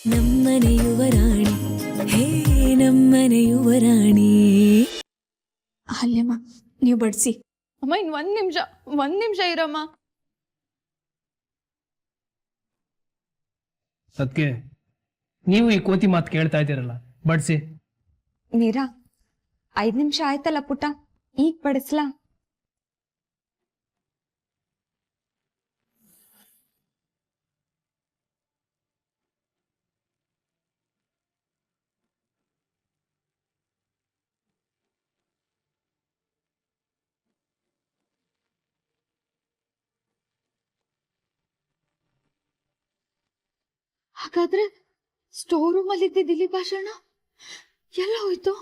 ನಮ್ಮನೆ ಯುವರಾಣಿ ಹೇ ನಮ್ಮನೆ ಯುವರಾಣಿ. ಅಲ್ಲಮ್ಮ ನೀವು ಬಡಿಸಿ. ಅಮ್ಮ ಇನ್ ಒಂದ್ ನಿಮಿಷ ಇರಮ್ಮ. ಅದಕ್ಕೆ ನೀವು ಈ ಕೋತಿ ಮಾತು ಕೇಳ್ತಾ ಇದ್ದೀರಲ್ಲ, ಬಡ್ಸಿ. ಮೀರಾ 5 ನಿಮಿಷ ಆಯ್ತಲ್ಲ ಪುಟ್ಟ, ಈಗ ಬಡಿಸ್ಲಾ? ಹಾಗಾದ್ರೆ ಸ್ಟೋರ್ ರೂಮ್ ಅಲ್ಲಿ ಇದ್ದ ದಿಲೀಪ್ ಭಾಷಣ ಎಲ್ಲ ಹೋಯ್ತು?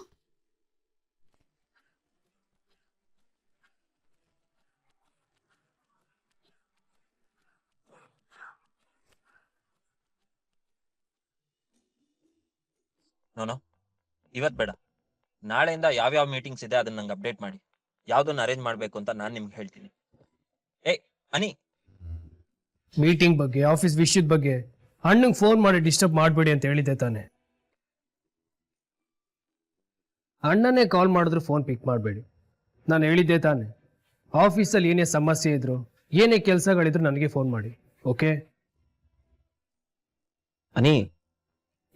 ನೋನೋ ಇವತ್ ಬೇಡ, ನಾಳೆಯಿಂದ ಯಾವ್ಯಾವ ಮೀಟಿಂಗ್ಸ್ ಇದೆ ಅದನ್ನ ನಂಗೆ ಅಪ್ಡೇಟ್ ಮಾಡಿ. ಯಾವ್ದನ್ನ ಅರೇಂಜ್ ಮಾಡ್ಬೇಕು ಅಂತ ನಾನು ನಿಮ್ಗೆ ಹೇಳ್ತೀನಿ. ಅನಿ, ಮೀಟಿಂಗ್ ಬಗ್ಗೆ, ಆಫೀಸ್ ವಿಷಯದ ಬಗ್ಗೆ ಅಣ್ಣಂಗೆ ಫೋನ್ ಮಾಡಿ ಡಿಸ್ಟರ್ಬ್ ಮಾಡಬೇಡಿ ಅಂತ ಹೇಳಿದ್ದೆ ತಾನೆ. ಅಣ್ಣನೇ ಕಾಲ್ ಮಾಡಿದ್ರು ಫೋನ್ ಪಿಕ್ ಮಾಡಬೇಡಿ. ನಾನು ಹೇಳಿದ್ದೆ ತಾನೆ, ಆಫೀಸಲ್ಲಿ ಏನೇ ಸಮಸ್ಯೆ ಇದ್ರು, ಏನೇ ಕೆಲಸಗಳಿದ್ರು ನನಗೆ ಫೋನ್ ಮಾಡಿ. ಓಕೆ ಅನಿ,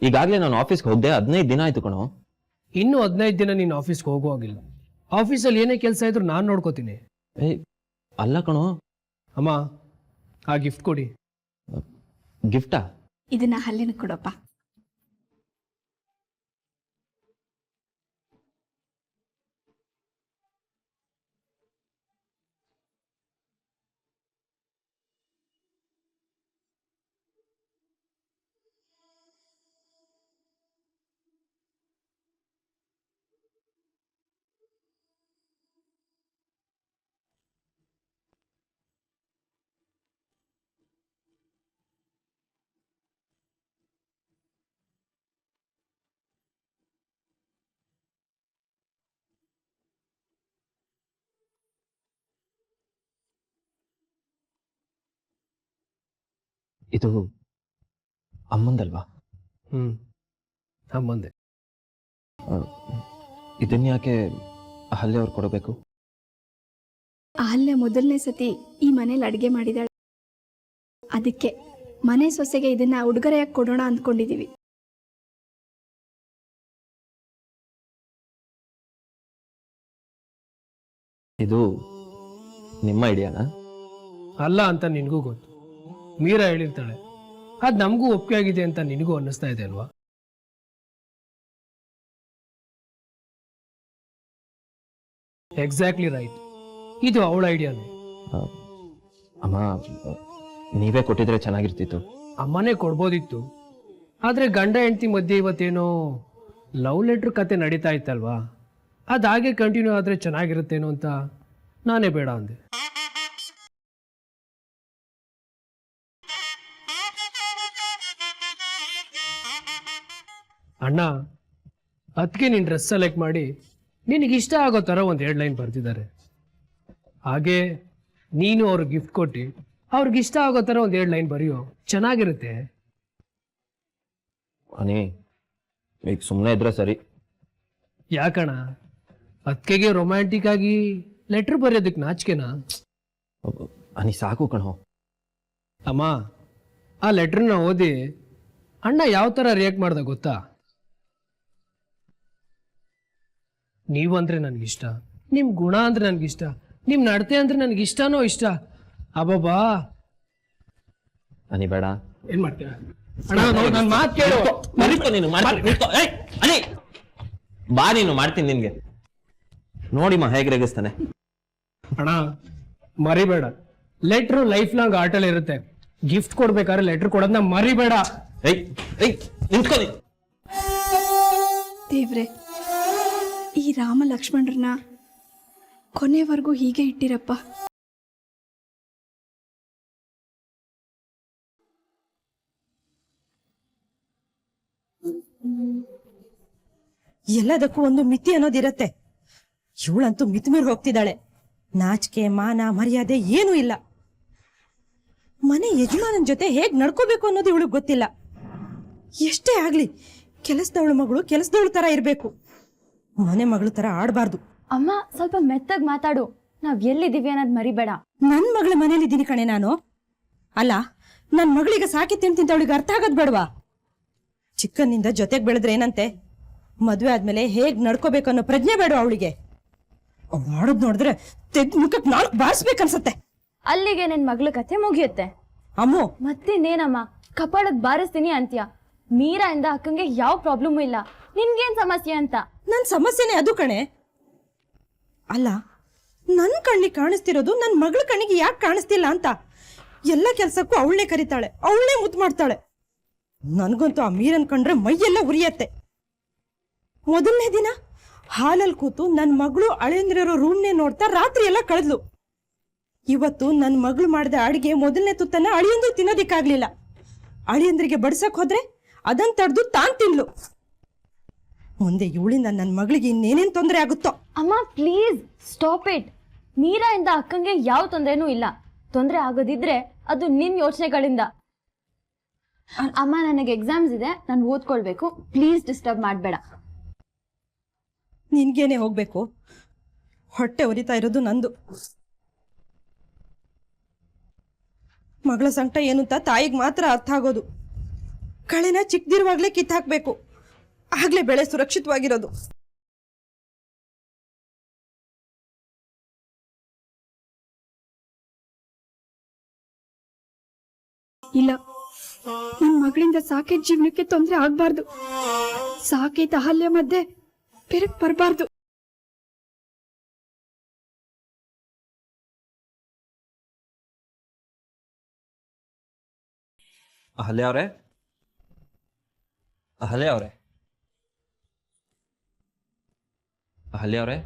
ಈಗಾಗಲೇ ನಾನು ಆಫೀಸ್ಗೆ ಹೋಗ್ದೆ 15 ದಿನ ಆಯ್ತು ಕಣೋ. ಇನ್ನೂ 15 ದಿನ ನೀನು ಆಫೀಸ್ಗೆ ಹೋಗುವಾಗಿಲ್ಲ. ಆಫೀಸಲ್ಲಿ ಏನೇ ಕೆಲಸ ಇದ್ರು ನಾನು ನೋಡ್ಕೋತೀನಿ. ಅಲ್ಲ ಕಣೋ. ಅಮ್ಮ, ಆ ಗಿಫ್ಟ್ ಕೊಡಿ. ಗಿಫ್ಟಾ? ಇದನ್ನ ಹಲ್ಲಿನ ಕೊಡಪ್ಪ. ಇದು ಅಮ್ಮಂದಲ್ವಾ? ಅಮ್ಮಂದೆ. ಇದನ್ನ ಯಾಕೆ ಅಹಲ್ಯ ಅವ್ರು ಕೊಡಬೇಕು? ಅಹಲ್ಯ ಮೊದಲನೇ ಸತಿ ಈ ಮನೇಲಿ ಅಡಿಗೆ ಮಾಡಿದಾಳೆ, ಅದಕ್ಕೆ ಮನೆ ಸೊಸೆಗೆ ಇದನ್ನ ಉಡುಗೊರೆಯಾಗಿ ಕೊಡೋಣ ಅಂದ್ಕೊಂಡಿದೀವಿ. ಇದು ನಿಮ್ಮ ಐಡಿಯಾನಾ? ಅಲ್ಲ ಅಂತ ನಿನಗೂ ಗೊತ್ತು. ಮೀರಾ ಹೇಳಿರ್ತಾಳೆ, ಅದು ನಮಗೂ ಒಪ್ಪಿಗೆ ಆಗಿದೆ ಅಂತ ನಿನಗೂ ಅನ್ನಿಸ್ತಾ ಇದೆ ಅಲ್ವಾ? Exactly right. ಇದು ಅವಳ ಐಡಿಯಾನೇ. ಅಮ್ಮ, ನೀವೇ ಕೊಟ್ಟಿದ್ರೆ ಚೆನ್ನಾಗಿರ್ತಿತ್ತು. ಅಮ್ಮನೇ ಕೊಡ್ಬೋದಿತ್ತು, ಆದ್ರೆ ಗಂಡ ಹೆಂಡತಿ ಮಧ್ಯೆ ಇವತ್ತೇನೋ ಲವ್ ಲೆಟ್ರ್ ಕತೆ ನಡೀತಾ ಇತ್ತಲ್ವಾ, ಅದು ಹಾಗೆ ಕಂಟಿನ್ಯೂ ಆದ್ರೆ ಚೆನ್ನಾಗಿರುತ್ತೇನೋ ಅಂತ ನಾನೇ ಬೇಡ ಅಂದೆ. ಅಣ್ಣ, ಅದಕ್ಕೆ ನೀನು ಡ್ರೆಸ್ ಸೆಲೆಕ್ಟ್ ಮಾಡಿ ನಿನಗಿಷ್ಟ ಆಗೋ ಥರ ಒಂದು 2 ಲೈನ್ ಬರ್ತಿದ್ದಾರೆ. ಹಾಗೆ ನೀನು ಅವ್ರಿಗೆ ಗಿಫ್ಟ್ ಕೊಟ್ಟು ಅವ್ರಿಗಿಷ್ಟ ಆಗೋ ಥರ ಒಂದು 2 ಲೈನ್ ಬರೆಯೋ, ಚೆನ್ನಾಗಿರುತ್ತೆ. ಅನಿ, ಈಗ ಸುಮ್ಮನೆ ಇದ್ರೆ ಸರಿ. ಯಾಕಣ, ಅದಕ್ಕೆ ರೊಮ್ಯಾಂಟಿಕ್ ಆಗಿ ಲೆಟ್ರ್ ಬರೆಯೋದಕ್ಕೆ ನಾಚಿಕೆನಾ? ಅನಿ, ಸಾಕು ಕಣೋ. ಅಮ್ಮ, ಆ ಲೆಟ್ರನ್ನ ಓದಿ ಅಣ್ಣ ಯಾವ ಥರ ರಿಯಾಕ್ಟ್ ಮಾಡ್ದ ಗೊತ್ತಾ? ನೀವು ಅಂದ್ರೆ ನನಗಿಷ್ಟ, ನಿಮ್ಮ ಗುಣ ಅಂದ್ರೆ ನನಗಿಷ್ಟ, ನಿಮ್ಮ ನಡತೆ ಅಂದ್ರೆ ನನಗಿಷ್ಟನೋ ಇಷ್ಟ. ಅಬ್ಬಬ್ಬಾ, ಅನಿ ಬೇಡ. ಏನ್ ಮಾಡ್ತೀಯ ಅಣ್ಣ? ನನ್ನ ಮಾತು ಕೇಳು. ಅನಿ, ಬಾ, ನೀನು ಮಾಡ್ತೀನಿ ನಿನ್ಗೆ. ನೋಡಿಮ್ಮ ಹೇಗೆ ರೇಗಿಸ್ತಾನೆ. ಅಣ್ಣ ಮರಿಬೇಡ, ಲೆಟ್ರು ಲೈಫ್ ಲಾಂಗ್ ಆಟಲ್ಲಿ ಇರುತ್ತೆ. ಗಿಫ್ಟ್ ಕೊಡ್ಬೇಕಾದ್ರೆ ಲೆಟ್ರ್ ಕೊಡೋದನ್ನ ಮರಿಬೇಡ. ನಿಂತ್ಕೊಳ್ಳಿ. ದೇವ್ರೆ, ಈ ರಾಮ ಲಕ್ಷ್ಮಣರನ್ನ ಕೊನೆವರೆಗೂ ಹೀಗೆ ಇಟ್ಟಿರಪ್ಪ. ಎಲ್ಲದಕ್ಕೂ ಒಂದು ಮಿತಿ ಅನ್ನೋದಿರತ್ತೆ. ಇವಳಂತೂ ಮಿತಿಮೀರಿ ಹೋಗ್ತಿದ್ದಾಳೆ. ನಾಚಿಕೆ, ಮಾನ, ಮರ್ಯಾದೆ ಏನೂ ಇಲ್ಲ. ಮನೆ ಯಜಮಾನನ ಜೊತೆ ಹೇಗ್ ನಡ್ಕೋಬೇಕು ಅನ್ನೋದು ಇವಳಿಗೆ ಗೊತ್ತಿಲ್ಲ. ಎಷ್ಟೇ ಆಗ್ಲಿ ಕೆಲಸದವಳ ಮಗಳು ಕೆಲಸದವಳ ತರ ಇರ್ಬೇಕು, ಮನೆ ಮಗಳ ತರ ಆಡಬಾರ್ದು. ಅಮ್ಮ ಸ್ವಲ್ಪ ಮೆತ್ತಗ್ ಮಾತಾಡು, ನಾವ್ ಎಲ್ಲಿದ್ದೀವಿ ಅನ್ನೋದ್ ಮರಿಬೇಡ. ನನ್ ಮಗಳ ಮನೇಲಿದ್ದೀನಿ ಕಣೆ ನಾನು. ಅಲ್ಲ, ನನ್ ಮಗಳಿಗೆ ಸಾಕಿ ತಿಂತ ಅವಳಿಗೆ ಅರ್ಥ ಆಗೋದ್ ಬೇಡವಾ? ಚಿಕ್ಕನ್ನಿಂದ ಜೊತೆಗ್ ಬೆಳೆದ್ರೆ ಏನಂತೆ, ಮದ್ವೆ ಆದ್ಮೇಲೆ ಹೇಗ್ ನಡ್ಕೋಬೇಕು ಅನ್ನೋ ಪ್ರಜ್ಞೆ ಬೇಡ ಅವಳಿಗೆ. ಮಾಡೋದ್ ನೋಡಿದ್ರೆ ತೆಗ್ ಮುಖಕ್ ನಾಲ್ಕು ಬಾರಿಸ್ಬೇಕನ್ಸತ್ತೆ. ಅಲ್ಲಿಗೆ ನಿನ್ ಮಗ್ಳ ಕಥೆ ಮುಗಿಯುತ್ತೆ. ಅಮ್ಮು, ಮತ್ತಿನ್ನೇನಮ್ಮ ಕಪಾಳಕ್ ಬಾರಿಸ್ತೀನಿ ಅಂತ್ಯ. ಮೀರಾ ಇಂದ ಅಕ್ಕಂಗೆ ಯಾವ ಪ್ರಾಬ್ಲಮ್ ಇಲ್ಲ, ನಿನ್ಗೇನ್ ಸಮಸ್ಯೆ ಅಂತ? ನನ್ ಸಮಸ್ಯೆನೇ ಅದು ಕಣೆ. ಅಲ್ಲ, ನನ್ ಕಣ್ಣಿಗೆ ಕಾಣಿಸ್ತಿರೋದು ನನ್ ಮಗಳ ಕಣ್ಣಿಗೆ ಯಾಕೆ ಕಾಣಿಸ್ತಿಲ್ಲ ಅಂತ. ಎಲ್ಲ ಕೆಲ್ಸಕ್ಕೂ ಅವಳನ್ನೇ ಕರೀತಾಳೆ, ಅವಳನ್ನೇ ಮುದ್ದು ಮಾಡ್ತಾಳೆ. ನನ್ಗಂತೂ ಆ ಮೀರನ್ ಕಂಡ್ರೆ ಮೈಯೆಲ್ಲ ಉರಿಯತ್ತೆ. ಮೊದಲನೇ ದಿನ ಹಾಲಲ್ಲಿ ಕೂತು ನನ್ ಮಗಳು ಅಳೆಯಂದ್ರಿರೋ ರೂಮ್ನೇ ನೋಡ್ತಾ ರಾತ್ರಿ ಎಲ್ಲ ಕಳೆದ್ಲು. ಇವತ್ತು ನನ್ ಮಗಳು ಮಾಡಿದ ಅಡಿಗೆ ಮೊದಲನೇ ತುತ್ತನ್ನ ಅಳಿಯಂದ್ರು ತಿನ್ನೋದಿಕ್ಕಾಗ್ಲಿಲ್ಲ. ಅಳಿಯಂದ್ರಿಗೆ ಬಡ್ಸಕ್ ಹೋದ್ರೆ ಅದನ್ ತಡ್ದು ತಾನ್ ತಿನ್ಲು. ಮುಂದೆ ಇವಳಿಂದ ನನ್ನ ಮಗಳಿಗೆ ಇನ್ನೇನೇನ್ ತೊಂದರೆ ಆಗುತ್ತೋ. ಅಮ್ಮ ಪ್ಲೀಸ್ ಸ್ಟಾಪ್ ಇಟ್. ಮೀರಾ ಇಂದ ಅಕ್ಕಂಗೆ ಯಾವ ತೊಂದರೆನೂ ಇಲ್ಲ. ತೊಂದರೆ ಆಗೋದಿದ್ರೆ ಅದು ನಿನ್ ಯೋಚನೆಗಳಿಂದ. ಅಮ್ಮ ನನಗೆ ಎಕ್ಸಾಮ್ಸ್ ಇದೆ, ನಾನು ಓದ್ಕೊಳ್ಬೇಕು, ಪ್ಲೀಸ್ ಡಿಸ್ಟರ್ಬ್ ಮಾಡಬೇಡ. ನಿನ್ಗೇನೆ ಹೋಗ್ಬೇಕು, ಹೊಟ್ಟೆ ಉರಿತಾ ಇರೋದು ನಂದು. ಮಗಳ ಸಂಕಟ ಏನು ಅಂತ ತಾಯಿಗೆ ಮಾತ್ರ ಅರ್ಥ ಆಗೋದು. ಕಳೆನ ಚಿಕ್ಕದಿರುವಾಗ್ಲೇ ಕಿತ್ತಾಕ್ಬೇಕು, ಆಗ್ಲೇ ಬೆಳೆ ಸುರಕ್ಷಿತವಾಗಿರೋದು. ಇಲ್ಲ, ನನ್ನ ಮಗಳಿಂದ ಸಾಕೇತ್ ಜೀವನಕ್ಕೆ ತೊಂದರೆ ಆಗ್ಬಾರ್ದು. ಸಾಕೇತ್ ಅಹಲ್ಯ ಮಧ್ಯೆ ಬೆರಕ್ ಬರಬಾರ್ದು. ಅಹಲ್ಯ ಅವರೇ, ಅಹಲ್ಯ ಅವರೇ, ಅಹಲ್ಯ ಅವರೇ,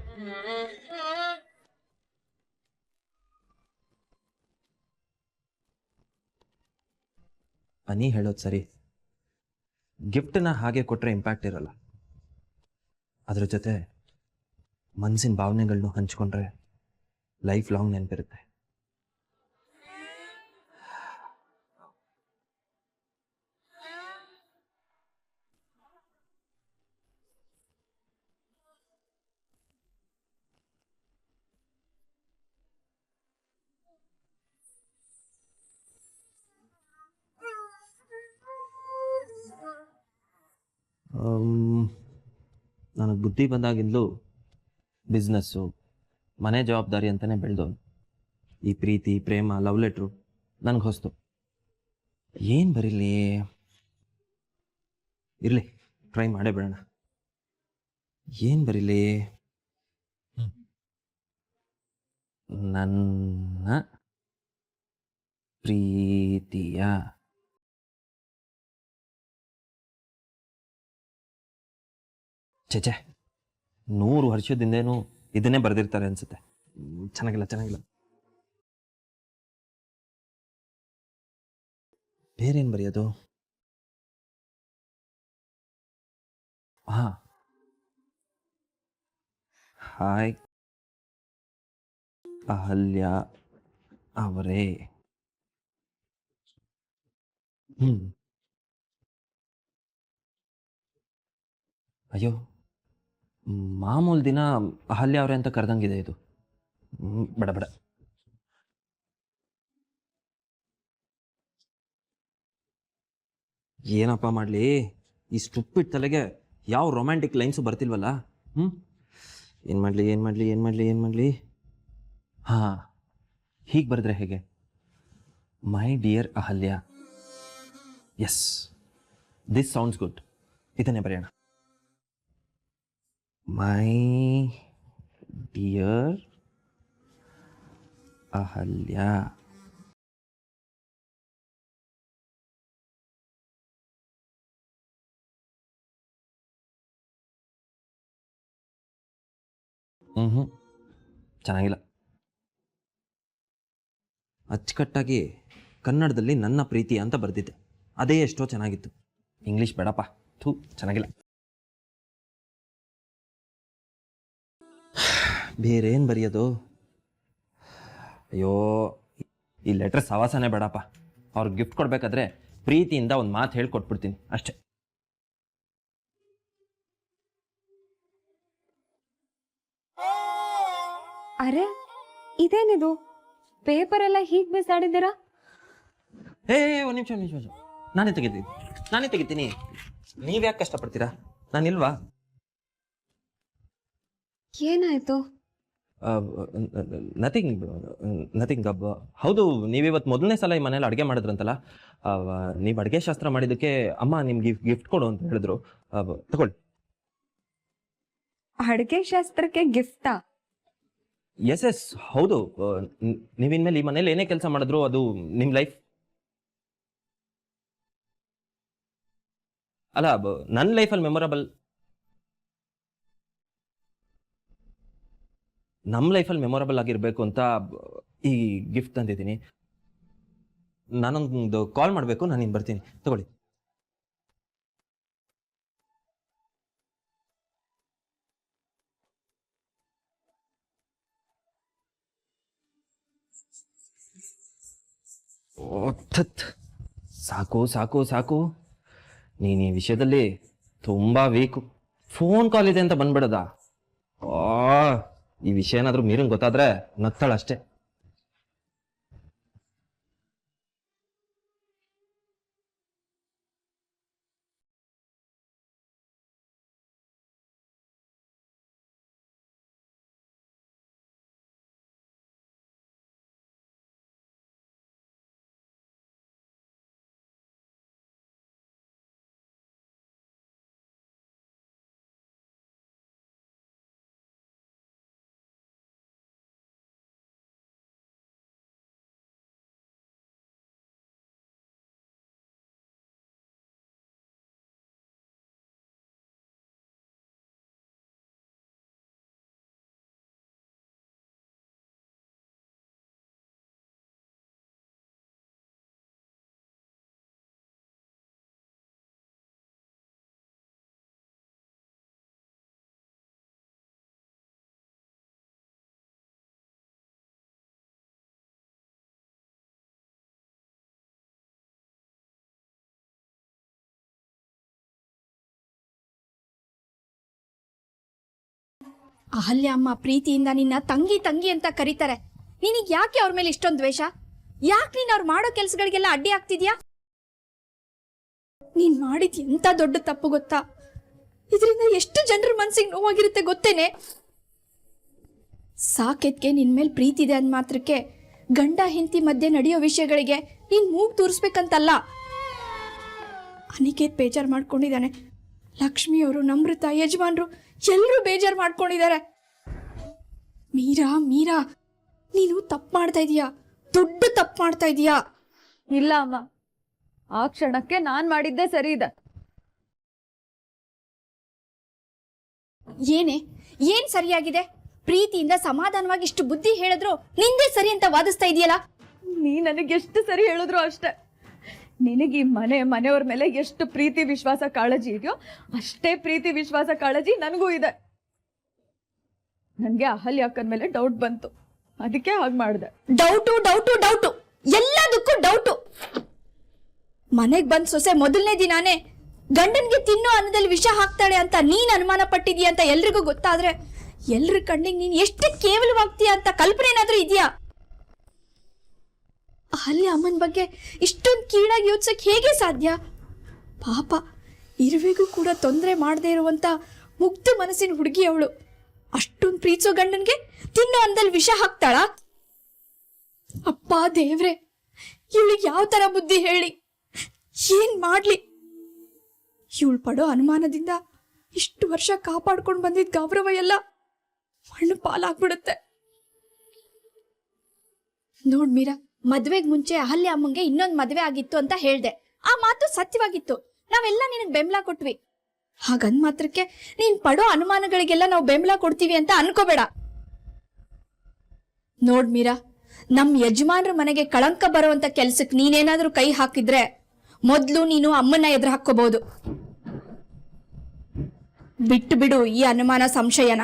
ಅನಿ ಹೇಳೋದು ಸರಿ. ಗಿಫ್ಟನ್ನ ಹಾಗೆ ಕೊಟ್ರೆ ಇಂಪ್ಯಾಕ್ಟ್ ಇರಲ್ಲ. ಅದ್ರ ಜೊತೆ ಮನಸ್ಸಿನ ಭಾವನೆಗಳನ್ನೂ ಹಂಚ್ಕೊಂಡ್ರೆ ಲೈಫ್ ಲಾಂಗ್ ನೆನಪಿರುತ್ತೆ. ನನಗೆ ಬುದ್ಧಿ ಬಂದಾಗಿಂದಲೂ ಬಿಸ್ನೆಸ್ಸು, ಮನೆ ಜವಾಬ್ದಾರಿ ಅಂತಲೇ ಬೆಳೆದವನು. ಈ ಪ್ರೀತಿ, ಪ್ರೇಮ, ಲವ್ ಲೆಟ್ರು ನನಗೆ ಹೊಸ್ತು. ಏನು ಬರೀಲಿ, ಇರಲಿ ಟ್ರೈ ಮಾಡೇ ಬಿಡೋಣ. ಏನು ಬರೀಲಿ? ನನ್ನ ಪ್ರೀತಿಯ ಚೇಚೆ 100 ವರ್ಷದಿಂದೇನು ಇದನ್ನೇ ಬರೆದಿರ್ತಾರೆ ಅನ್ಸುತ್ತೆ. ಚೆನ್ನಾಗಿಲ್ಲ, ಚೆನ್ನಾಗಿಲ್ಲ. ಬೇರೇನು ಬರೆಯೋದು? ಹಾ, ಹಾಯ್ ಅಹಲ್ಯ ಅವರೇ. ಅಯ್ಯೋ, ಮಾಮೂಲು ದಿನ ಅಹಲ್ಯ ಅವರೇ ಅಂತ ಕರೆದಂಗಿದೆ ಇದು. ಬೇಡ ಬೇಡ. ಏನಪ್ಪ ಮಾಡಲಿ, ಈ ಸ್ಟುಪಿಡ್ ತಲೆಗೆ ಯಾವ ರೊಮ್ಯಾಂಟಿಕ್ ಲೈನ್ಸು ಬರ್ತಿಲ್ವಲ್ಲ. ಏನು ಮಾಡಲಿ, ಏನು ಮಾಡಲಿ, ಏನು ಮಾಡಲಿ, ಏನು ಮಾಡಲಿ? ಹಾಂ, ಹೀಗೆ ಬರೆದ್ರೆ ಹೇಗೆ? My dear Ahalya. Yes, this sounds good. ಇದನ್ನೇ ಬರೆಯೋಣ. My dear Ahalya. ಚೆನ್ನಾಗಿಲ್ಲ. ಅಚ್ಚುಕಟ್ಟಾಗಿ ಕನ್ನಡದಲ್ಲಿ ನನ್ನ ಪ್ರೀತಿ ಅಂತ ಬರೆದಿದ್ದೆ, ಅದೇ ಎಷ್ಟೋ ಚೆನ್ನಾಗಿತ್ತು. ಇಂಗ್ಲೀಷ್ ಬೇಡಪ್ಪ, ಥೂ, ಚೆನ್ನಾಗಿಲ್ಲ. ಬೇರೇನು ಬರೆಯೋದು? ಅಯ್ಯೋ, ಈ ಲೆಟ್ರ್ ಸವಾಸನೇ ಬೇಡಪ್ಪ. ಅವ್ರಿಗೆ ಗಿಫ್ಟ್ ಕೊಡಬೇಕಾದ್ರೆ ಪ್ರೀತಿಯಿಂದ ಒಂದು ಮಾತು ಹೇಳ್ಕೊಟ್ಬಿಡ್ತೀನಿ ಅಷ್ಟೇ. ಅರೆ ಇದೇನಿದು ಪೇಪರ್ ಎಲ್ಲ ಹೀಗೆ ಬಿಸಾಡಿದ್ದೀರಾ? ಏ ಒಂದು ನಿಮಿಷ ನಾನೇ ತೆಗಿತೀನಿ. ನೀವ್ಯಾಕೆ ಕಷ್ಟಪಡ್ತೀರಾ? ನಾನಿಲ್ವಾ? ಏನಾಯ್ತು? ನಥಿಂಗ್. ಹೌದು, ನೀವಿವತ್ತು ಮೊದಲನೇ ಸಲ ಈ ಮನೇಲಿ ಅಡುಗೆ ಮಾಡಿದ್ರಂತಲ್ಲ, ನೀವು ಅಡುಗೆ ಶಾಸ್ತ್ರ ಮಾಡಿದ್ದಕ್ಕೆ ಅಮ್ಮ ನಿಮ್ಗೆ ಗಿಫ್ಟ್ ಕೊಡು ಅಂತ ಹೇಳಿದ್ರು. ತಗೊಳ್ಳಿ. ಅಡುಗೆ ಶಾಸ್ತ್ರಕ್ಕೆ ಗಿಫ್ಟಾ? ಎಸ್ ಹೌದು. ನೀವಿನ್ಮೇಲೆ ಈ ಮನೇಲಿ ಏನೇ ಕೆಲಸ ಮಾಡಿದ್ರು ಅದು ನಿಮ್ಮ ಲೈಫ್ ಅಲ್ಲ, ನನ್ನ ಲೈಫಲ್ಲಿ ಮೆಮೊರಬಲ್, ನಮ್ಮ ಲೈಫಲ್ಲಿ ಮೆಮೊರಬಲ್ ಆಗಿರಬೇಕು ಅಂತ ಈ ಗಿಫ್ಟ್ ತಂದಿದ್ದೀನಿ. ನಾನೊಂದು ಕಾಲ್ ಮಾಡಬೇಕು, ನಾನು ಇನ್ನು ಬರ್ತೀನಿ. ತಗೊಳ್ಳಿ. ಸಾಕು. ನೀನು ಈ ವಿಷಯದಲ್ಲಿ ತುಂಬ ವೀಕು. ಫೋನ್ ಕಾಲ್ ಇದೆ ಅಂತ ಬಂದ್ಬಿಡದ? ಈ ವಿಷಯ ಏನಾದರೂ ಮೀರಂಗೆ ಗೊತ್ತಾದ್ರೆ ನಗ್ತಾಳಷ್ಟೇ. ಅಹಲ್ಯ ಅಮ್ಮ ಪ್ರೀತಿಯಿಂದ ನಿನ್ನ ತಂಗಿ ಅಂತ ಕರೀತಾರೆ. ನಿನಗೆ ಯಾಕೆ ಅವ್ರ ಮೇಲೆ ಇಷ್ಟೊಂದು ದ್ವೇಷ? ಯಾಕೆ ನೀನು ಅವ್ರು ಮಾಡೋ ಕೆಲಸಗಳಿಗೆಲ್ಲ ಅಡ್ಡಿ ಆಗ್ತಿದ್ಯಾ? ನೀನ್ ಮಾಡಿದ್ ಎಂತ ದೊಡ್ಡ ತಪ್ಪು ಗೊತ್ತಾ? ಇದರಿಂದ ಎಷ್ಟು ಜನರ ಮನ್ಸಿಗೆ ನೋವಾಗಿರುತ್ತೆ ಗೊತ್ತೇನೆ? ಸಾಕೆತ್ಗೆ ನಿನ್ ಮೇಲೆ ಪ್ರೀತಿ ಇದೆ ಅಂದ ಮಾತ್ರಕ್ಕೆ ಗಂಡ ಹೆಂಡತಿ ಮಧ್ಯೆ ನಡೆಯೋ ವಿಷಯಗಳಿಗೆ ನೀನ್ ಮೂಗ್ ತೂರಿಸ್ಬೇಕಂತಲ್ಲ. ಅನಿಕೇತ್ ಬೇಜಾರು ಮಾಡ್ಕೊಂಡಿದ್ದಾನೆ. ಲಕ್ಷ್ಮಿಯವರು, ನಮ್ರತ, ಯಜಮಾನ್ರು ಎಲ್ಲರೂ ಬೇಜಾರು ಮಾಡ್ಕೊಂಡಿದ್ದಾರೆ. ಮೀರಾ ನೀನು ತಪ್ಪು ಮಾಡ್ತಾ ಇದೀಯಾ, ದೊಡ್ಡ ತಪ್ಪು ಮಾಡ್ತಾ ಇದೀಯಾ. ಇಲ್ಲ ಅಮ್ಮ, ಆ ಕ್ಷಣಕ್ಕೆ ನಾನ್ ಮಾಡಿದ್ದೆ ಸರಿ ಇದೆ. ಏನ್ ಸರಿಯಾಗಿದೆ? ಪ್ರೀತಿಯಿಂದ ಸಮಾಧಾನವಾಗಿ ಇಷ್ಟು ಬುದ್ಧಿ ಹೇಳಿದ್ರು ನಿಂದೇ ಸರಿ ಅಂತ ವಾದಿಸ್ತಾ ಇದೆಯಲ್ಲ. ನೀ ನನಗೆ ಎಷ್ಟು ಸರಿ ಹೇಳಿದ್ರು ಅಷ್ಟೇ. ನಿನಗೆ ಈ ಮನೆಯವ್ರ ಮೇಲೆ ಎಷ್ಟು ಪ್ರೀತಿ ವಿಶ್ವಾಸ ಕಾಳಜಿ ಇದೆಯೋ ಅಷ್ಟೇ ಪ್ರೀತಿ ವಿಶ್ವಾಸ ಕಾಳಜಿ ನನಗೂ ಇದೆ. ನನಗೆ ಅಹಲ್ಯ ಅಕ್ಕನ ಮೇಲೆ ಡೌಟ್ ಬಂತು, ಅದಕ್ಕೆ ಹಾಗೆ ಮಾಡಿದೆ. ಡೌಟು ಎಲ್ಲದಕ್ಕೂ ಡೌಟು. ಮನೆಗ್ ಬಂದ್ ಸೊಸೆ ಮೊದಲನೇ ದಿನಾನೇ ಗಂಡನ್ಗೆ ತಿನ್ನೋ ಅನ್ನದಲ್ಲಿ ವಿಷ ಹಾಕ್ತಾಳೆ ಅಂತ ನೀನ್ ಅನುಮಾನ ಪಟ್ಟಿದೀಯ ಅಂತ ಎಲ್ರಿಗೂ ಗೊತ್ತಾದ್ರೆ ಎಲ್ರ ಕಣ್ಣಿಗೆ ನೀನ್ ಎಷ್ಟು ಕೇವಲವಾಗ್ತೀಯ ಅಂತ ಕಲ್ಪನೆ ಏನಾದ್ರೂ ಇದೆಯಾ? ಅಹಲ್ಯ ಅಮ್ಮನ ಬಗ್ಗೆ ಇಷ್ಟೊಂದು ಕೀಳಾಗಿ ಯೋಚಿಸಕ್ ಹೇಗೆ ಸಾಧ್ಯ? ಪಾಪ, ಇರುವೆಗೂ ಕೂಡ ತೊಂದರೆ ಮಾಡದೇ ಇರುವಂತ ಮುಗ್ಧ ಮನಸ್ಸಿನ ಹುಡುಗಿ ಅವಳು. ಅಷ್ಟೊಂದು ಪ್ರೀತಿಸೋ ಗಂಡನ್ಗೆ ತಿನ್ನೋ ಅನ್ನದಲ್ಲಿ ವಿಷ ಹಾಕ್ತಾಳ? ಅಪ್ಪ ದೇವ್ರೆ, ಇವಳಿಗೆ ಯಾವ ತರ ಬುದ್ಧಿ ಹೇಳಿ ಏನ್ ಮಾಡ್ಲಿ? ಇವಳು ಪಡೋ ಅನುಮಾನದಿಂದ ಇಷ್ಟು ವರ್ಷ ಕಾಪಾಡ್ಕೊಂಡು ಬಂದಿದ್ದ ಗೌರವ ಎಲ್ಲ ಮಣ್ಣು ಪಾಲಾಗ್ಬಿಡುತ್ತೆ. ನೋಡ್ ಮೀರಾ, ಮದ್ವೆಗ್ ಮುಂಚೆ ಅಹಲ್ಯ ಅಮ್ಮಂಗೆ ಇನ್ನೊಂದು ಮದ್ವೆ ಆಗಿತ್ತು ಅಂತ ಹೇಳ್ದೆ. ಆ ಮಾತು ಸತ್ಯವಾಗಿತ್ತು. ನಾವೆಲ್ಲ ನಿನಗ್ ಬೆಂಬಲ ಕೊಟ್ವಿ. ಹಾಗಂದ್ ಮಾತ್ರಕ್ಕೆ ನೀನ್ ಪಡೋ ಅನುಮಾನಗಳಿಗೆಲ್ಲ ನಾವು ಬೆಂಬಲ ಕೊಡ್ತೀವಿ ಅಂತ ಅನ್ಕೋಬೇಡ. ನೋಡ್ ಮೀರಾ, ನಮ್ ಯಜಮಾನ್ರ ಮನೆಗೆ ಕಳಂಕ ಬರುವಂತ ಕೆಲ್ಸಕ್ ನೀನೇನಾದ್ರೂ ಕೈ ಹಾಕಿದ್ರೆ ಮೊದ್ಲು ನೀನು ಅಮ್ಮನ್ನ ಎದುರು ಹಾಕೋಬಹುದು. ಬಿಟ್ಟು ಬಿಡು ಈ ಅನುಮಾನ ಸಂಶಯನ.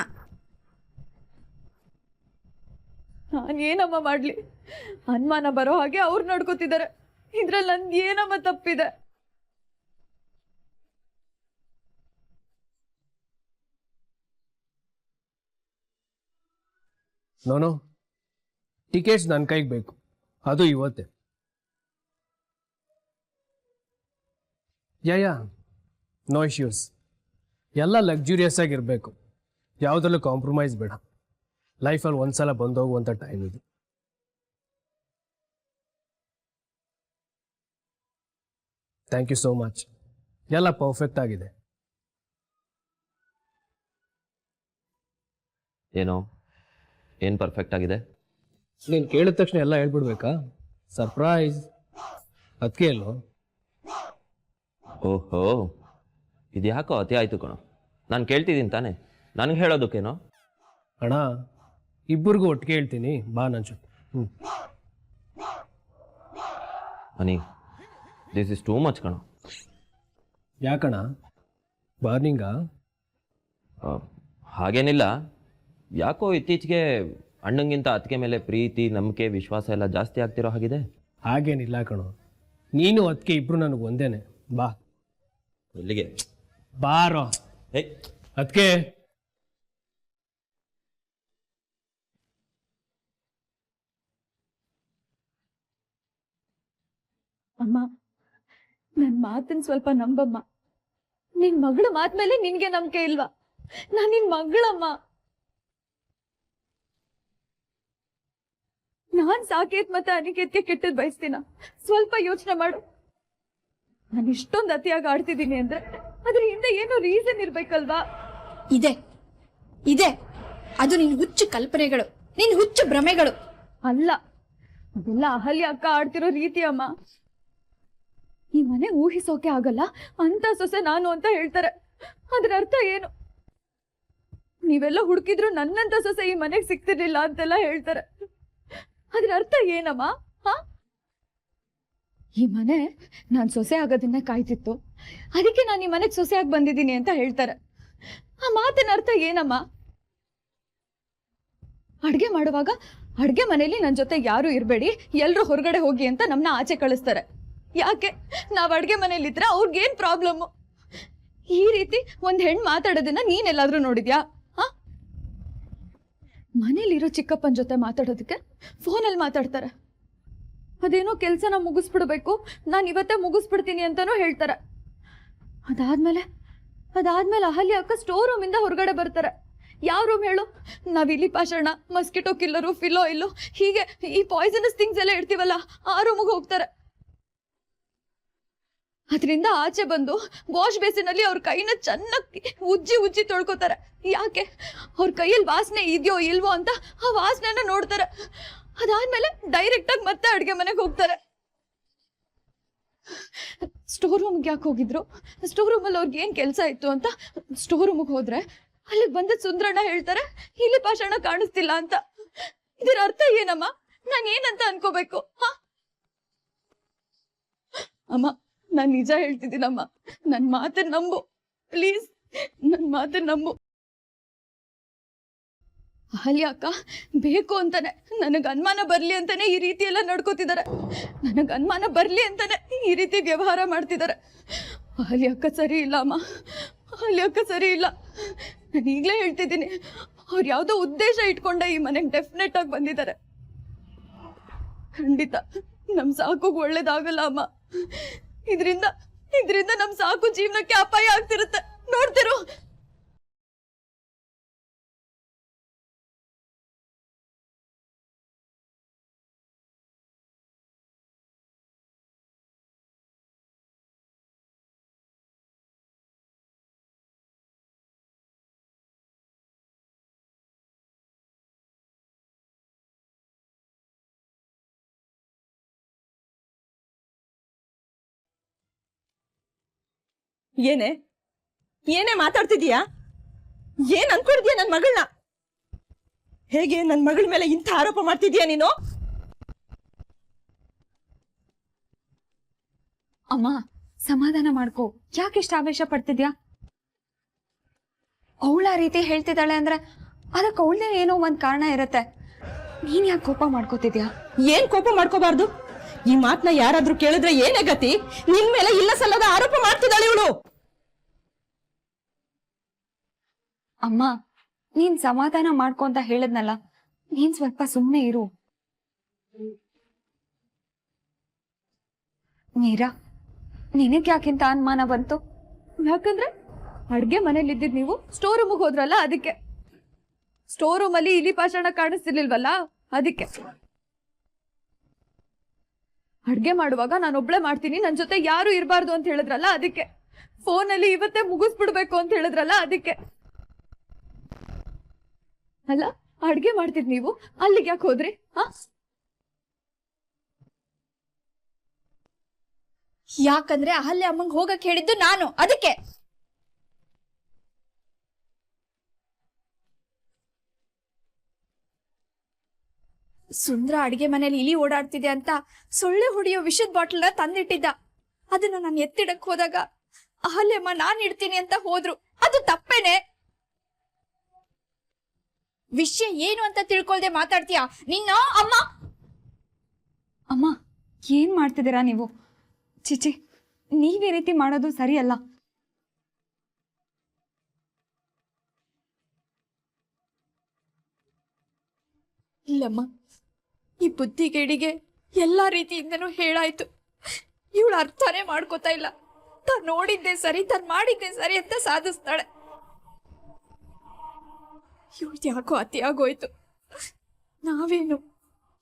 ನಾನೇನಮ್ಮ ಮಾಡ್ಲಿ? ಅನುಮಾನ ಬರೋ ಹಾಗೆ ಅವ್ರು ನೋಡ್ಕೋತಿದ್ದಾರೆ. ಇದ್ರಲ್ಲಿ ನಂದು ಏನಮ್ಮ ತಪ್ಪಿದೆ? ನೋನು ಟಿಕೆಟ್ಸ್ ನನ್ನ ಕೈಗೆ ಬೇಕು, ಅದು ಇವತ್ತೇ. Ya no issues. ಎಲ್ಲ ಲಕ್ಸುರಿಯಸ್ ಆಗಿರಬೇಕು, ಯಾವುದರಲ್ಲೂ ಕಾಂಪ್ರಮೈಸ್ ಬೇಡ. ಲೈಫಲ್ಲಿ ಒಂದ್ಸಲ ಬಂದೋಗುವಂಥ ಟೈಮ್ ಇದು. Thank you so much. ಎಲ್ಲ ಪರ್ಫೆಕ್ಟ್ ಆಗಿದೆ. ಏನೋ ಏನು ಪರ್ಫೆಕ್ಟ್ ಆಗಿದೆ? ನೀನು ಕೇಳಿದ ತಕ್ಷಣ ಎಲ್ಲ ಹೇಳ್ಬಿಡ್ಬೇಕಾ? ಸರ್ಪ್ರೈಸ್. ಅದಕ್ಕೆ ಅಲ್ಲೋ. ಓಹೋ, ಇದು ಯಾಕೋ ಅತಿ ಆಯಿತು ಕಣೋ. ನಾನು ಕೇಳ್ತಿದ್ದೀನಿ ತಾನೇ, ನನಗೆ ಹೇಳೋದಕ್ಕೇನೋ? ಅಣ್ಣ, ಇಬ್ಬರಿಗೂ ಒಟ್ಟಿಗೆ ಹೇಳ್ತೀನಿ, ಬಾ ನನ್ನ ಜೊತೆ. ಹನಿ, ದಿಸ್ ಇಸ್ ಟೂ ಮಚ್ ಕಣೋ. ಯಾಕಣ್ಣ, ಬಾರ್ನಿಂಗಾ? ಹಾಗೇನಿಲ್ಲ, ಯಾಕೋ ಇತ್ತೀಚೆಗೆ ಅಣ್ಣಂಗಿಂತ ಅದಕ್ಕೆ ಮೇಲೆ ಪ್ರೀತಿ, ನಂಬಿಕೆ, ವಿಶ್ವಾಸ ಎಲ್ಲ ಜಾಸ್ತಿ ಆಗ್ತಿರೋ ಹಾಗಿದೆ. ಹಾಗೇನಿಲ್ಲ ಕಣೋ, ನೀನು ಅದಕ್ಕೆ ಇಬ್ರು ನನಗೆ ಒಂದೇನೆ. ಬಾ. ಎಲ್ಲಿಗೆ? ಬಾರೋ. ಏಯ್, ಅದಕ್ಕೆ ಅಮ್ಮ, ನನ್ನ ಮಾತನ್ನ ಸ್ವಲ್ಪ ನಂಬಮ್ಮ. ನಿನ್ ಮಗಳ ಮಾತ್ ಮೇಲೆ ನಿನ್ಗೆ ನಂಬಿಕೆ ಇಲ್ವಾ? ನಾನ್ ನಿನ್ ಮಗಳಮ್ಮ. ನಾನ್ ಸಾಕೇತ್ ಮತ್ತೆ ಅನಿಕೇತ್ಗೆ ಕೆಟ್ಟದ್ ಬಯಸ್ತೀನ? ಸ್ವಲ್ಪ ಯೋಚನೆ ಮಾಡು. ನಾನು ಇಷ್ಟೊಂದು ಅತಿಯಾಗಿ ಆಡ್ತಿದ್ದೀನಿ ಅಂದ್ರೆ ಅದ್ರ ಹಿಂದೆ ಏನೋ ರೀಸನ್ ಇರ್ಬೇಕಲ್ವಾ? ಇದೆ ಇದೆ, ಅದು ನಿನ್ ಹುಚ್ಚು ಕಲ್ಪನೆಗಳು, ನಿನ್ ಹುಚ್ಚು ಭ್ರಮೆಗಳು. ಅಲ್ಲ, ಅದೆಲ್ಲ ಅಹಲ್ಯ ಅಕ್ಕ ಆಡ್ತಿರೋ ರೀತಿ ಅಮ್ಮ. ಈ ಮನೆ ಊಹಿಸೋಕೆ ಆಗಲ್ಲ ಅಂತ ಸೊಸೆ ನಾನು ಅಂತ ಹೇಳ್ತಾರೆ. ಅದ್ರ ಅರ್ಥ ಏನು? ನೀವೆಲ್ಲ ಹುಡುಕಿದ್ರು ನನ್ನಂತ ಸೊಸೆ ಈ ಮನೆಗೆ ಸಿಗ್ತಿರ್ಲಿಲ್ಲ ಅಂತೆಲ್ಲ ಹೇಳ್ತಾರೆ. ಅದ್ರ ಅರ್ಥ ಏನಮ್ಮ? ಈ ಮನೆ ನಾನ್ ಸೊಸೆ ಆಗೋದನ್ನ ಕಾಯ್ತಿತ್ತು, ಅದಕ್ಕೆ ನಾನು ಈ ಮನೆಗೆ ಸೊಸೆಯಾಗಿ ಬಂದಿದ್ದೀನಿ ಅಂತ ಹೇಳ್ತಾರೆ. ಆ ಮಾತಿನ ಅರ್ಥ ಏನಮ್ಮ? ಅಡ್ಗೆ ಮಾಡುವಾಗ ಅಡ್ಗೆ ಮನೇಲಿ ನನ್ನ ಜೊತೆ ಯಾರು ಇರಬೇಡಿ, ಎಲ್ರು ಹೊರಗಡೆ ಹೋಗಿ ಅಂತ ನಮ್ಮನ್ನ ಆಚೆ ಕಳಿಸ್ತಾರೆ. ಯಾಕೆ? ನಾವ್ ಅಡ್ಗೆ ಮನೇಲಿದ್ರೆ ಅವ್ರಿಗೇನ್ ಪ್ರಾಬ್ಲಮ್? ಈ ರೀತಿ ಒಂದ್ ಹೆಣ್ಣು ಮಾತಾಡೋದನ್ನ ನೀನೆಲ್ಲಾದ್ರೂ ನೋಡಿದ್ಯಾ? ಮನೇಲಿರೋ ಚಿಕ್ಕಪ್ಪನ ಜೊತೆ ಮಾತಾಡೋದಕ್ಕೆ ಫೋನಲ್ಲಿ ಮಾತಾಡ್ತಾರೆ. ಅದೇನೋ ಕೆಲ್ಸನ ಮುಗಿಸ್ಬಿಡ್ಬೇಕು, ನಾನು ಇವತ್ತೇ ಮುಗಿಸ್ಬಿಡ್ತೀನಿ ಅಂತಾನೂ ಹೇಳ್ತಾರೆ. ಅದಾದ್ಮೇಲೆ ಅಹಲ್ಯ ಅಕ್ಕ ಸ್ಟೋರ್ ರೂಮಿಂದ ಹೊರಗಡೆ ಬರ್ತಾರೆ. ಯಾವ ರೂಮ್ ಹೇಳು? ನಾವ್ ಇಲ್ಲಿ ಪಾಷಾಣ, ಮಸ್ಕಿಟೋ ಕಿಲ್ಲರು, ಫಿಲೋ ಇಲ್ಲು, ಹೀಗೆ ಈ ಪಾಯ್ಸನಸ್ ಥಿಂಗ್ಸ್ ಎಲ್ಲ ಇಡ್ತೀವಲ್ಲ, ಆ ರೂಮಿಗೆ ಹೋಗ್ತಾರೆ. ಅದರಿಂದ ಆಚೆ ಬಂದು ವಾಶ್ ಬೇಸಿನಲ್ಲಿ ಅವ್ರ ಕೈನ ಚೆನ್ನಾಗಿ ಉಜ್ಜಿ ತೊಳ್ಕೊತಾರೆ. ಯಾಕೆ? ಅವ್ರ ಕೈಯಲ್ಲಿ ವಾಸನೆ ಇದೆಯೋ ಇಲ್ವೋ ಅಂತ ಆ ವಾಸನೆನ ನೋಡ್ತಾರೆ. ಅದಾದ್ಮೇಲೆ ಡೈರೆಕ್ಟ್ ಆಗಿ ಮತ್ತೆ ಅಡ್ಗೆ ಮನೆಗೆ ಹೋಗ್ತಾರೆ. ಸ್ಟೋರ್ ರೂಮ್ಗೆ ಯಾಕೆ ಹೋಗಿದ್ರು? ಸ್ಟೋರ್ ರೂಮಲ್ಲಿ ಅವ್ರಿಗೆ ಏನ್ ಕೆಲಸ ಇತ್ತು ಅಂತ ಸ್ಟೋರ್ ರೂಮಿಗೆ ಹೋದ್ರೆ ಅಲ್ಲಿಗೆ ಬಂದ ಸುಂದ್ರಣ್ಣ ಹೇಳ್ತಾರೆ ಇಲ್ಲಿ ಪಾಷಾಣ ಕಾಣಿಸ್ತಿಲ್ಲ ಅಂತ. ಇದರ ಅರ್ಥ ಏನಮ್ಮ? ನಾನು ಏನಂತ ಅನ್ಕೋಬೇಕು? ಅಮ್ಮ, ನಾನ್ ನಿಜ ಹೇಳ್ತಿದ್ದೀನಮ್ಮ, ನನ್ ಮಾತನ್ನ ನಂಬು ಪ್ಲೀಸ್, ನನ್ ಮಾತನ್ನ ನಂಬು. ಅಹಲ್ಯ ಅಕ್ಕ ಬೇಕು ಅಂತಾನೆ, ನನಗ್ ಅನುಮಾನ ಬರ್ಲಿ ಅಂತಾನೆ ಈ ರೀತಿ ಎಲ್ಲ ನಡ್ಕೋತಿದ್ದಾರೆ. ನನಗ್ ಅನುಮಾನ ಬರ್ಲಿ ಅಂತಾನೆ ಈ ರೀತಿ ವ್ಯವಹಾರ ಮಾಡ್ತಿದ್ದಾರೆ. ಅಹಲ್ಯ ಅಕ್ಕ ಸರಿ ಇಲ್ಲ ಅಮ್ಮ, ಅಹಲ್ಯ ಅಕ್ಕ ಸರಿ ಇಲ್ಲ. ನಾನು ಈಗಲೇ ಹೇಳ್ತಿದ್ದೀನಿ, ಅವ್ರು ಯಾವುದೋ ಉದ್ದೇಶ ಇಟ್ಕೊಂಡೆ ಈ ಮನೆಗೆ ಡೆಫಿನೆಟ್ ಆಗಿ ಬಂದಿದ್ದಾರೆ. ಖಂಡಿತ ನಮ್ ಸಾಕು ಒಳ್ಳೇದಾಗಲ್ಲ ಅಮ್ಮ. ಇದರಿಂದ ನಮ್ ಸಾಕು ಜೀವನಕ್ಕೆ ಅಪಾಯ ಆಗ್ತಿರುತ್ತೆ, ನೋಡ್ತಿರು. ಏನೇ ಮಾತಾಡ್ತಿದೀಯಾ? ಏನ್ ಅನ್ಕೊಂಡಿದ್ಯಾ ನನ್ ಮಗಳನ್ನ? ಹೇಗೆ ನನ್ ಮಗಳ ಮೇಲೆ ಇಂಥ ಆರೋಪ ಮಾಡ್ತಿದ್ಯಾ ನೀನು? ಅಮ್ಮ, ಸಮಾಧಾನ ಮಾಡ್ಕೋ. ಯಾಕೆಷ್ಟು ಆವೇಶ ಪಡ್ತಿದ್ಯಾ? ಅವಳ ರೀತಿ ಹೇಳ್ತಿದ್ದಾಳೆ ಅಂದ್ರೆ ಅದಕ್ಕೆ ಅವಳದೇ ಏನೋ ಒಂದ್ ಕಾರಣ ಇರತ್ತೆ. ನೀನ್ ಯಾಕೆ ಕೋಪ ಮಾಡ್ಕೋತಿದ್ಯಾ? ಏನ್ ಕೋಪ ಮಾಡ್ಕೋಬಾರ್ದು? ಈ ಮಾತನ್ನ ಯಾರಾದ್ರೂ ಕೇಳಿದ್ರೆ ಏನೇ ಗತಿ? ನಿನ್ ಮೇಲೆ ಇಲ್ಲ ಸಲ್ಲದ ಆರೋಪ ಮಾಡ್ತಿದ್ದಾಳೆ ಇವಳು. ಅಮ್ಮ, ನೀನ್ ಸಮಾಧಾನ ಮಾಡ್ಕೊ ಅಂತ ಹೇಳದ್ನಲ್ಲ, ನೀನ್ ಸ್ವಲ್ಪ ಸುಮ್ಮನೆ ಇರು. ಮೀರಾ, ನಿನಗೆ ಯಾಕಿಂತ ಅನುಮಾನ ಬಂತು? ಯಾಕಂದ್ರೆ ಅಡ್ಗೆ ಮನೇಲಿ ಇದ್ದಿದ್ ನೀವು ಸ್ಟೋರ್ ರೂಮಿಗೆ ಹೋದ್ರಲ್ಲ, ಅದಕ್ಕೆ. ಸ್ಟೋರ್ ರೂಮಲ್ಲಿ ಇಲಿ ಪಾಷಾಣ ಕಾಣಿಸ್ತಿರ್ಲಿಲ್ವಲ್ಲ, ಅದಕ್ಕೆ. ಅಡ್ಗೆ ಮಾಡುವಾಗ ನಾನೊಬ್ಳೆ ಮಾಡ್ತೀನಿ, ನನ್ ಜೊತೆ ಯಾರು ಇರಬಾರ್ದು ಅಂತ ಹೇಳಿದ್ರಲ್ಲ, ಅದಕ್ಕೆ. ಫೋನಲ್ಲಿ ಇವತ್ತೇ ಮುಗಿಸ್ಬಿಡ್ಬೇಕು ಅಂತ ಹೇಳಿದ್ರಲ್ಲ, ಅದಕ್ಕೆ. ಅಲ್ಲ, ಅಡ್ಗೆ ಮಾಡ್ತಿದ್ ನೀವು ಅಲ್ಲಿಗೆ ಯಾಕೆ ಹೋದ್ರಿ? ಯಾಕಂದ್ರೆ ಅಹಲ್ಯ ಅಮ್ಮಂಗ್ ಹೋಗಕ್ ಹೇಳಿದ್ದು ನಾನು, ಅದಕ್ಕೆ. ಸುಂದ್ರ ಅಡಿಗೆ ಮನೇಲಿ ಇಲಿ ಓಡಾಡ್ತಿದೆ ಅಂತ ಸೊಳ್ಳೆ ಹೊಡೆಯೋ ವಿಷದ ಬಾಟ್ಲನ್ನ ತಂದಿಟ್ಟಿದ್ದ. ಅದನ್ನ ನಾನು ಎತ್ತಿಡಕ್ ಹೋದಾಗ ಅಹಲ್ಯಮ್ಮ ನಾನ್ ಇಡ್ತೀನಿ ಅಂತ ಹೋದ್ರು. ಅದು ತಪ್ಪೇನೆ? ವಿಷಯ ಏನು ಅಂತ ತಿಳ್ಕೊಳ್ದೆ ಮಾತಾಡ್ತೀಯಾ ನಿನ್ನ ಅಮ್ಮ? ಅಮ್ಮ, ಏನ್ ಮಾಡ್ತಿದ್ದೀರಾ ನೀವು? ಚಿಚಿ, ನೀವ್ ಈ ರೀತಿ ಮಾಡೋದು ಸರಿಯಲ್ಲ. ಇಲ್ಲಮ್ಮ, ಈ ಬುದ್ಧಿಗೇಡಿಗೆ ಎಲ್ಲಾ ರೀತಿಯಿಂದನೂ ಹೇಳಾಯ್ತು. ಇವಳು ಅರ್ಥನೇ ಮಾಡ್ಕೋತಾ ಇಲ್ಲ. ತಾನ್ ನೋಡಿದ್ದೆ ಸರಿ, ತಾನ್ ಮಾಡಿದ್ದೆ ಸರಿ ಅಂತ ಸಾಧಿಸ್ತಾಳೆ. ಇವಳ್ದು ಯಾಕೋ ಅತಿ ಆಗೋಯ್ತು. ನಾವೇನು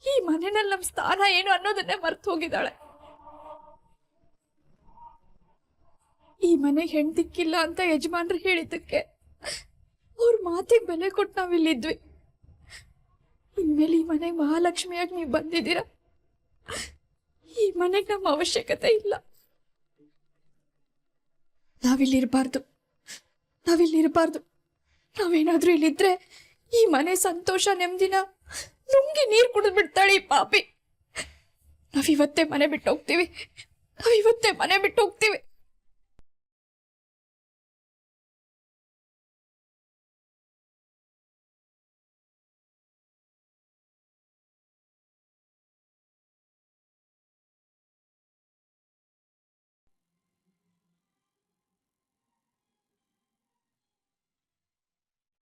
ಈ ಮನೆಯಲ್ಲಿ ನಮ್ ಸ್ಥಾನ ಏನು ಅನ್ನೋದನ್ನೇ ಮರ್ತು ಹೋಗಿದ್ದಾಳೆ. ಈ ಮನೆಗೆ ಹೆಣ್ದಿಕ್ಕಿಲ್ಲ ಅಂತ ಯಜಮಾನ್ರು ಹೇಳಿದ್ದಕ್ಕೆ ಅವ್ರ ಮಾತಿಗೆ ಬೆಲೆ ಕೊಟ್ಟು ನಾವಿಲ್ಲಿದ್ವಿ. ಇನ್ಮೇಲೆ ಈ ಮನೆಗೆ ಮಹಾಲಕ್ಷ್ಮಿಯಾಗಿ ನೀವು ಬಂದಿದ್ದೀರ. ಈ ಮನೆಗೆ ನಮ್ಮ ಅವಶ್ಯಕತೆ ಇಲ್ಲ. ನಾವಿಲ್ಲಿರ್ಬಾರ್ದು. ನಾವೇನಾದ್ರೂ ಇಲ್ಲಿದ್ರೆ ಈ ಮನೆ ಸಂತೋಷ ನೆಮ್ಮದಿನ ನುಂಗಿ ನೀರು ಕುಡಿದು ಬಿಡ್ತಾಳೆ ಈ ಪಾಪಿ. ನಾವಿವತ್ತೇ ಮನೆ ಬಿಟ್ಟು ಹೋಗ್ತೀವಿ.